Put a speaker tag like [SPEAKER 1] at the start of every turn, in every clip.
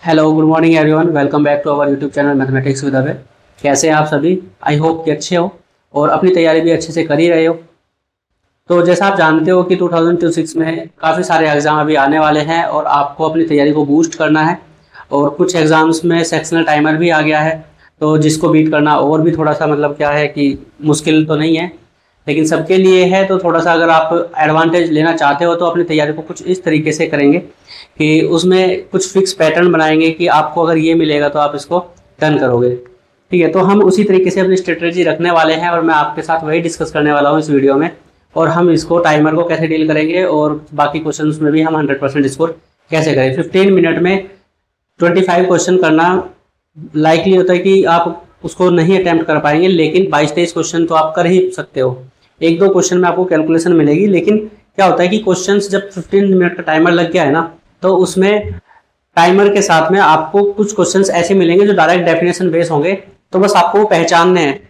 [SPEAKER 1] Hello good morning everyone, welcome back to our YouTube channel mathematics with Abhay. कैसे हैं आप सभी? आई होप कि अच्छे हो और अपनी तैयारी भी अच्छे से कर ही रहे हो। तो जैसा आप जानते हो कि 2026 में काफ़ी सारे एग्ज़ाम अभी आने वाले हैं और आपको अपनी तैयारी को बूस्ट करना है। और कुछ एग्ज़ाम्स में सेक्शनल टाइमर भी आ गया है, तो जिसको बीट करना और भी थोड़ा सा क्या है कि मुश्किल तो नहीं है, लेकिन सबके लिए है। तो थोड़ा सा अगर आप एडवांटेज लेना चाहते हो तो अपनी तैयारी को कुछ इस तरीके से करेंगे कि उसमें कुछ फिक्स पैटर्न बनाएंगे कि आपको अगर ये मिलेगा तो आप इसको डन करोगे। ठीक है, तो हम उसी तरीके से अपनी स्ट्रेटजी रखने वाले हैं और मैं आपके साथ वही डिस्कस करने वाला हूँ इस वीडियो में। और हम इसको टाइमर को कैसे डील करेंगे और बाकी क्वेश्चंस में भी हम 100% स्कोर कैसे करें। 15 मिनट में 25 क्वेश्चन करना लाइकली होता है कि आप उसको नहीं अटैम्प्ट कर पाएंगे, लेकिन 22-23 क्वेश्चन तो आप कर ही सकते हो। एक दो क्वेश्चन में आपको कैलकुलेशन मिलेगी, लेकिन क्या होता है कि क्वेश्चंस जब 15 मिनट का टाइमर लग गया है ना, तो उसमें टाइमर के साथ में आपको कुछ क्वेश्चंस ऐसे मिलेंगे जो डायरेक्ट डेफिनेशन बेस होंगे, तो बस आपको वो पहचानने हैं।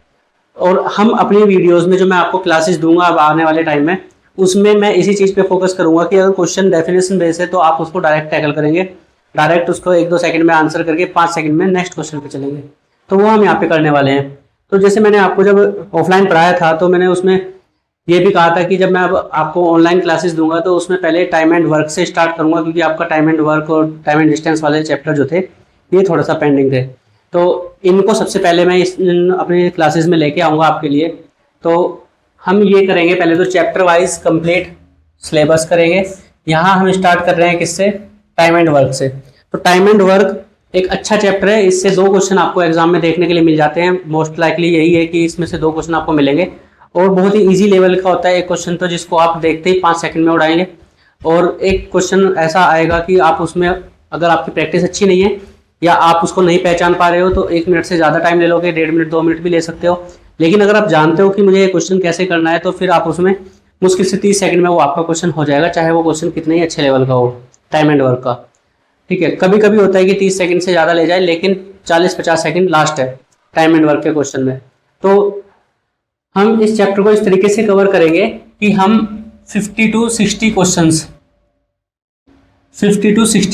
[SPEAKER 1] और हम अपनी वीडियोस में जो मैं आपको क्लासेस दूंगा अब आने वाले टाइम में, उसमें मैं इसी चीज़ पे फोकस करूंगा कि अगर क्वेश्चन डेफिनेशन बेस है तो आप उसको डायरेक्ट टैकल करेंगे, डायरेक्ट उसको 1-2 सेकंड में आंसर करके 5 सेकंड में नेक्स्ट क्वेश्चन पे चलेंगे। तो वो हम यहाँ पे करने वाले हैं। तो जैसे मैंने आपको जब ऑफलाइन पढ़ाया था तो मैंने उसमें ये भी कहा था कि जब मैं अब आपको ऑनलाइन क्लासेस दूंगा तो उसमें पहले टाइम एंड वर्क से स्टार्ट करूंगा, क्योंकि आपका टाइम एंड वर्क और टाइम एंड डिस्टेंस वाले चैप्टर जो थे ये थोड़ा सा पेंडिंग थे। तो इनको सबसे पहले मैं अपनी क्लासेस में लेके आऊँगा आपके लिए। तो हम ये करेंगे, पहले तो चैप्टर वाइज कंप्लीट सिलेबस करेंगे। यहाँ हम स्टार्ट कर रहे हैं किससे? टाइम एंड वर्क से। तो टाइम एंड वर्क एक अच्छा चैप्टर है, इससे 2 क्वेश्चन आपको एग्जाम में देखने के लिए मिल जाते हैं। मोस्ट लाइकली यही है कि इसमें से 2 क्वेश्चन आपको मिलेंगे और बहुत ही इजी लेवल का होता है एक क्वेश्चन, तो जिसको आप देखते ही 5 सेकंड में उड़ाएंगे। और एक क्वेश्चन ऐसा आएगा कि आप उसमें अगर आपकी प्रैक्टिस अच्छी नहीं है या आप उसको नहीं पहचान पा रहे हो तो 1 मिनट से ज़्यादा टाइम ले लोगे, 1.5 मिनट 2 मिनट भी ले सकते हो। लेकिन अगर आप जानते हो कि मुझे ये क्वेश्चन कैसे करना है तो फिर आप उसमें मुश्किल से 30 सेकंड में वो आपका क्वेश्चन हो जाएगा, चाहे वो क्वेश्चन कितने ही अच्छे लेवल का हो टाइम एंड वर्क का। ठीक है, कभी कभी होता है कि 30 सेकंड से ज़्यादा ले जाए, लेकिन 40-50 सेकंड लास्ट है टाइम एंड वर्क के क्वेश्चन में। तो हम इस चैप्टर को इस तरीके से कवर करेंगे कि हम 50 to 60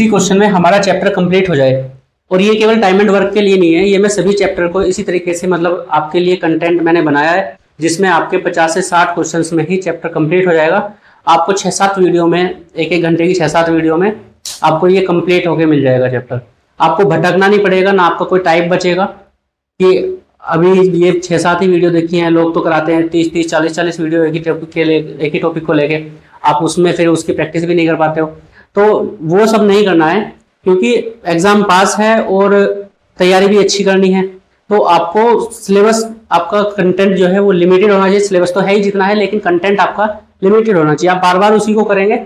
[SPEAKER 1] क्वेश्चन में हमारा चैप्टर कंप्लीट हो जाए। और ये केवल टाइम एंड वर्क के लिए नहीं है, ये मैं सभी चैप्टर को इसी तरीके से आपके लिए कंटेंट मैंने बनाया है, जिसमें आपके 50 से 60 क्वेश्चन में ही चैप्टर कंप्लीट हो जाएगा। आपको 6-7 वीडियो में, 1-1 घंटे की 6-7 वीडियो में आपको ये कंप्लीट होके मिल जाएगा चैप्टर। आपको भटकना नहीं पड़ेगा, ना आपका कोई टाइप बचेगा कि अभी ये 6-7 ही वीडियो देखी हैं। लोग तो कराते हैं 30-30, 40-40 वीडियो एक ही टॉपिक को लेके, आप उसमें फिर उसकी प्रैक्टिस भी नहीं कर पाते हो। तो वो सब नहीं करना है, क्योंकि एग्जाम पास है और तैयारी भी अच्छी करनी है। तो आपको सिलेबस, आपका कंटेंट जो है वो लिमिटेड होना चाहिए। सिलेबस तो है ही जितना है, लेकिन कंटेंट आपका लिमिटेड होना चाहिए। आप बार बार उसी को करेंगे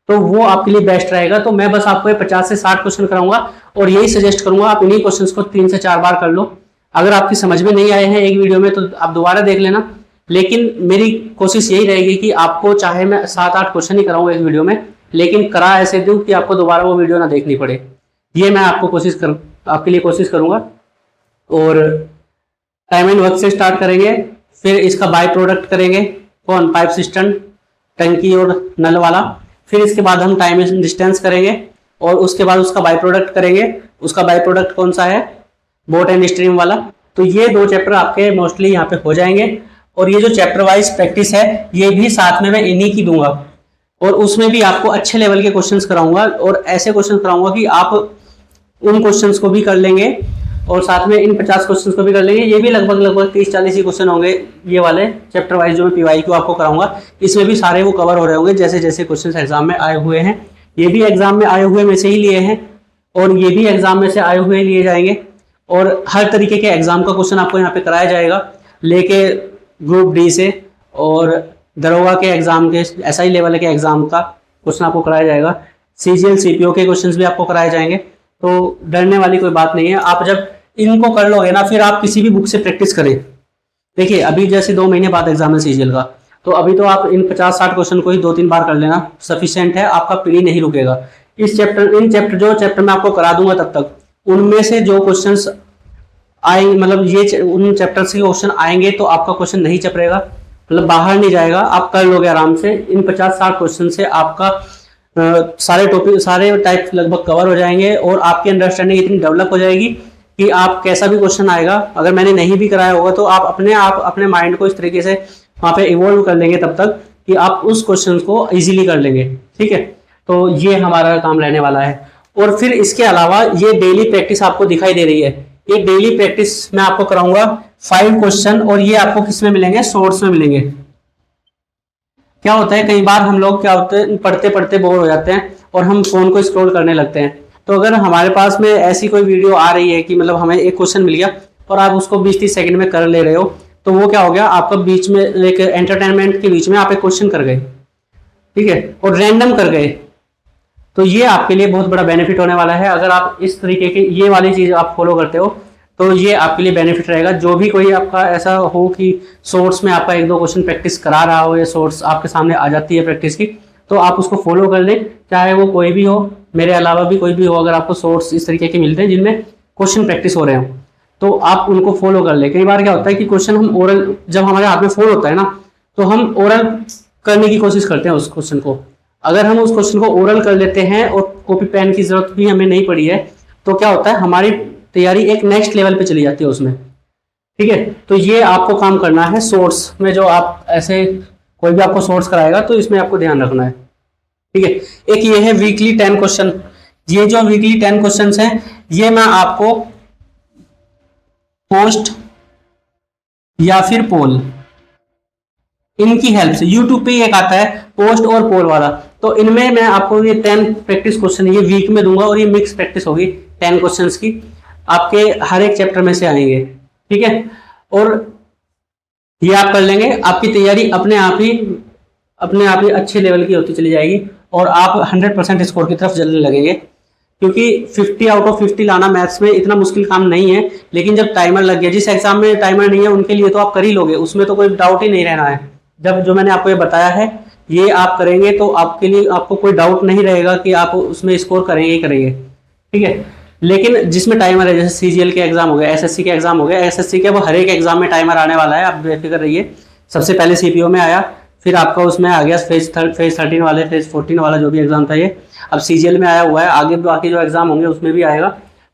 [SPEAKER 1] तो वो आपके लिए बेस्ट रहेगा। तो मैं बस आपको 50 से 60 क्वेश्चन कराऊंगा और यही सजेस्ट करूंगा आप इन्हीं क्वेश्चन को 3 से 4 बार कर लो। अगर आपकी समझ में नहीं आए हैं एक वीडियो में तो आप दोबारा देख लेना, लेकिन मेरी कोशिश यही रहेगी कि आपको चाहे मैं 7-8 क्वेश्चन ही कराऊंगा एक वीडियो में, लेकिन करा ऐसे दूं कि आपको दोबारा वो वीडियो ना देखनी पड़े। ये मैं आपके लिए कोशिश करूंगा। और टाइम एंड वर्क से स्टार्ट करेंगे, फिर इसका बाय प्रोडक्ट करेंगे, कौन? पाइप सिस्टम, टंकी और नल वाला। फिर इसके बाद हम टाइम एंड डिस्टेंस करेंगे और उसके बाद उसका बाय प्रोडक्ट करेंगे। उसका बाय प्रोडक्ट कौन सा है? बोट एंड स्ट्रीम वाला। तो ये 2 चैप्टर आपके मोस्टली यहाँ पे हो जाएंगे। और ये जो चैप्टर वाइज प्रैक्टिस है ये भी साथ में मैं इन्हीं की दूंगा, और उसमें भी आपको अच्छे लेवल के क्वेश्चंस कराऊंगा और ऐसे क्वेश्चंस कराऊंगा कि आप उन क्वेश्चंस को भी कर लेंगे और साथ में इन 50 क्वेश्चंस को भी कर लेंगे। ये भी लगभग 30-40 ही क्वेश्चन होंगे ये वाले चैप्टर वाइज जो मैं PYQ आपको कराऊंगा। इसमें भी सारे वो कवर हो रहे होंगे जैसे जैसे क्वेश्चन एग्जाम में आए हुए हैं। ये भी एग्जाम में आए हुए में से ही लिए हैं और ये भी एग्जाम में से आए हुए लिए जाएंगे। और हर तरीके के एग्जाम का क्वेश्चन आपको यहाँ पे कराया जाएगा, लेके ग्रुप डी से और दरोगा के एग्जाम के, SI लेवल के एग्जाम का क्वेश्चन आपको कराया जाएगा। CGL CPO के क्वेश्चंस भी आपको कराए जाएंगे। तो डरने वाली कोई बात नहीं है। आप जब इनको कर लोगे ना, फिर आप किसी भी बुक से प्रैक्टिस करें। देखिए अभी जैसे 2 महीने बाद एग्जाम है CGL का, तो अभी तो आप इन 50-60 क्वेश्चन को ही 2-3 बार कर लेना सफिशिएंट है, आपका पीढ़ी नहीं रुकेगा। इन चैप्टर मैं आपको करा दूंगा तब तक उनमें से जो क्वेश्चंस आए, ये उन चैप्टर से क्वेश्चन आएंगे तो आपका क्वेश्चन नहीं चपरेगा, बाहर नहीं जाएगा, आप कर लोगे आराम से। इन 50-60 क्वेश्चन से आपका सारे टॉपिक सारे टाइप लगभग कवर हो जाएंगे और आपकी अंडरस्टैंडिंग इतनी डेवलप हो जाएगी कि आप कैसा भी क्वेश्चन आएगा, अगर मैंने नहीं भी कराया होगा तो आप अपने माइंड को इस तरीके से वहाँ पे इवॉल्व कर लेंगे तब तक कि आप उस क्वेश्चन को इजीली कर लेंगे। ठीक है, तो ये हमारा काम रहने वाला है। और फिर इसके अलावा ये डेली प्रैक्टिस आपको दिखाई दे रही है, ये डेली प्रैक्टिस मैं आपको कराऊंगा 5 क्वेश्चन, और ये आपको किस में मिलेंगे, शॉर्ट्स में मिलेंगे। क्या होता है कई बार हम लोग क्या होते हैं पढ़ते पढ़ते बोर हो जाते हैं और हम फोन को स्क्रॉल करने लगते हैं। तो अगर हमारे पास में ऐसी कोई वीडियो आ रही है कि मतलब हमें एक क्वेश्चन मिल गया और आप उसको 20-30 सेकंड में कर ले रहे हो, तो वो क्या हो गया, आपका बीच में एक एंटरटेनमेंट के बीच में आप एक क्वेश्चन कर गए, ठीक है, और रैंडम कर गए। तो ये आपके लिए बहुत बड़ा बेनिफिट होने वाला है। अगर आप इस तरीके की ये वाली चीज आप फॉलो करते हो तो ये आपके लिए बेनिफिट रहेगा। जो भी कोई आपका ऐसा हो कि सोर्स में आपका 1-2 क्वेश्चन प्रैक्टिस करा रहा हो या सोर्स आपके सामने आ जाती है प्रैक्टिस की, तो आप उसको फॉलो कर लें, चाहे वो कोई भी हो, मेरे अलावा भी कोई भी हो। अगर आपको सोर्स इस तरीके के मिलते हैं जिनमें क्वेश्चन प्रैक्टिस हो रहे हो तो आप उनको फॉलो कर ले। कई बार क्या होता है कि क्वेश्चन हम ओरल जब हमारे हाथ में फोन होता है ना, तो हम ओरल करने की कोशिश करते हैं उस क्वेश्चन को। अगर हम उस क्वेश्चन को ओरल कर लेते हैं और कॉपी पेन की जरूरत भी हमें नहीं पड़ी है, तो क्या होता है हमारी तैयारी एक नेक्स्ट लेवल पे चली जाती है उसमें। ठीक है, तो ये आपको काम करना है सोर्स में। जो आप ऐसे कोई भी आपको सोर्स कराएगा तो इसमें आपको ध्यान रखना है। ठीक है, एक ये है वीकली 10 क्वेश्चन। ये जो वीकली 10 क्वेश्चन हैं ये मैं आपको पोस्ट या फिर पोल इनकी हेल्प से, यूट्यूब पे एक आता है पोस्ट और पोल वाला, तो इनमें मैं आपको ये 10 प्रैक्टिस क्वेश्चन ये वीक में दूंगा और ये मिक्स प्रैक्टिस होगी 10 क्वेश्चंस की, आपके हर एक चैप्टर में से आएंगे। ठीक है, और ये आप कर लेंगे, आपकी तैयारी अपने आप ही अच्छे लेवल की होती चली जाएगी और आप 100% स्कोर की तरफ चलने लगेंगे। क्योंकि 50 आउट ऑफ 50 लाना मैथ्स में इतना मुश्किल काम नहीं है, लेकिन जब टाइमर लग गया, जिस एग्जाम में टाइमर नहीं है उनके लिए तो आप कर ही लोगे, उसमें तो कोई डाउट ही नहीं रहना है। जब जो मैंने आपको ये बताया है ये आप करेंगे तो आपके लिए आपको कोई डाउट नहीं रहेगा कि आप उसमें स्कोर करेंगे ही करेंगे। ठीक है, लेकिन जिसमें टाइमर है, जैसे सीजीएल के एग्जाम हो गए, एसएससी के एग्जाम हो गए, एसएससी के वो हर एक एग्जाम में टाइमर आने वाला है, आप बेफिक्र रहिए। सबसे पहले सीपीओ में आया, फिर आपका उसमें आ गया फेज 13 वाले, फेज 14 वाला जो भी एग्जाम था ये, अब सीजीएल में आया हुआ है, आगे बाकी जो एग्जाम होंगे उसमें भी आएगा।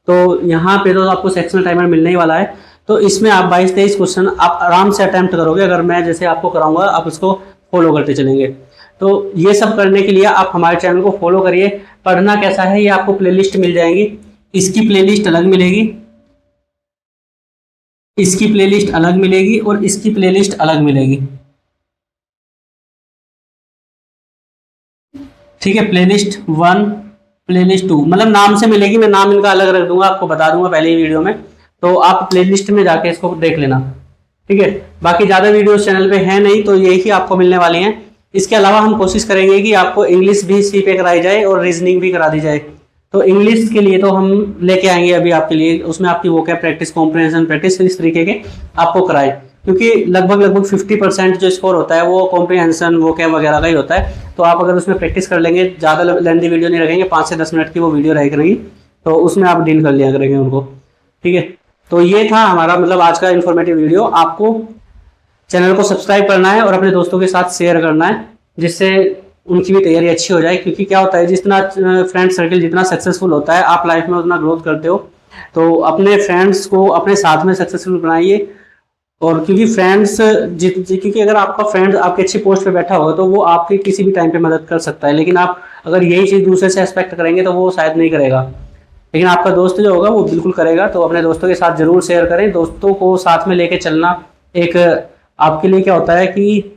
[SPEAKER 1] तो यहाँ पे तो आपको सेक्शनल टाइमर मिलने ही वाला है। तो इसमें आप 22-23 क्वेश्चन आप आराम से अटैम्प्ट करोगे, अगर मैं जैसे आपको कराऊंगा आप उसको फॉलो करते चलेंगे। तो ये सब करने के लिए आप हमारे चैनल को फॉलो करिए। पढ़ना कैसा है ये आपको प्लेलिस्ट मिल जाएंगी, इसकी प्लेलिस्ट अलग मिलेगी, इसकी प्लेलिस्ट अलग मिलेगी और इसकी प्लेलिस्ट अलग मिलेगी। ठीक है, प्लेलिस्ट 1 प्लेलिस्ट 2 मतलब नाम से मिलेगी, मैं नाम इनका अलग रख दूंगा, आपको बता दूंगा पहले ही वीडियो में, तो आप प्लेलिस्ट में जाके इसको देख लेना। ठीक है, बाकी ज़्यादा वीडियोस चैनल पे है नहीं तो यही आपको मिलने वाली हैं। इसके अलावा हम कोशिश करेंगे कि आपको इंग्लिश भी सी पे कराई जाए और रीजनिंग भी करा दी जाए। तो इंग्लिश के लिए तो हम लेके आएंगे अभी आपके लिए, उसमें आपकी वोकैब प्रैक्टिस, कॉम्प्रिहेंशन प्रैक्टिस, इस तरीके के आपको कराए, क्योंकि लगभग 50% जो स्कोर होता है वो कॉम्प्रिहेंशन वोकैब वगैरह का ही होता है। तो आप अगर उसमें प्रैक्टिस कर लेंगे, ज़्यादा लेंथी वीडियो नहीं रखेंगे, 5 से 10 मिनट की वो वीडियो रह करेंगी, तो उसमें आप डील कर लिया करेंगे उनको। ठीक है, तो ये था हमारा मतलब आज का इन्फॉर्मेटिव वीडियो। आपको चैनल को सब्सक्राइब करना है और अपने दोस्तों के साथ शेयर करना है, जिससे उनकी भी तैयारी अच्छी हो जाए। क्योंकि क्या होता है, जितना फ्रेंड सर्कल जितना सक्सेसफुल होता है, आप लाइफ में उतना ग्रोथ करते हो। तो अपने फ्रेंड्स को अपने साथ में सक्सेसफुल बनाइए। और क्योंकि क्योंकि अगर आपका फ्रेंड आपकी अच्छी पोस्ट पे बैठा होगा तो वो आपकी किसी भी टाइम पे मदद कर सकता है, लेकिन आप अगर यही चीज़ दूसरे से एक्सपेक्ट करेंगे तो वो शायद नहीं करेगा, लेकिन आपका दोस्त जो होगा वो बिल्कुल करेगा। तो अपने दोस्तों के साथ जरूर शेयर करें, दोस्तों को साथ में लेके चलना एक आपके लिए क्या होता है कि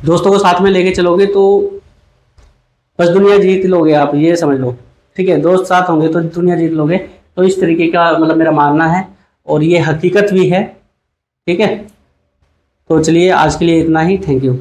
[SPEAKER 1] दोस्तों को साथ में लेके चलोगे तो बस दुनिया जीत लोगे आप, ये समझ लो। ठीक है, दोस्त साथ होंगे तो दुनिया जीत लोगे। तो इस तरीके का मतलब मेरा मानना है और ये हकीकत भी है। ठीक है, तो चलिए आज के लिए इतना ही, थैंक यू।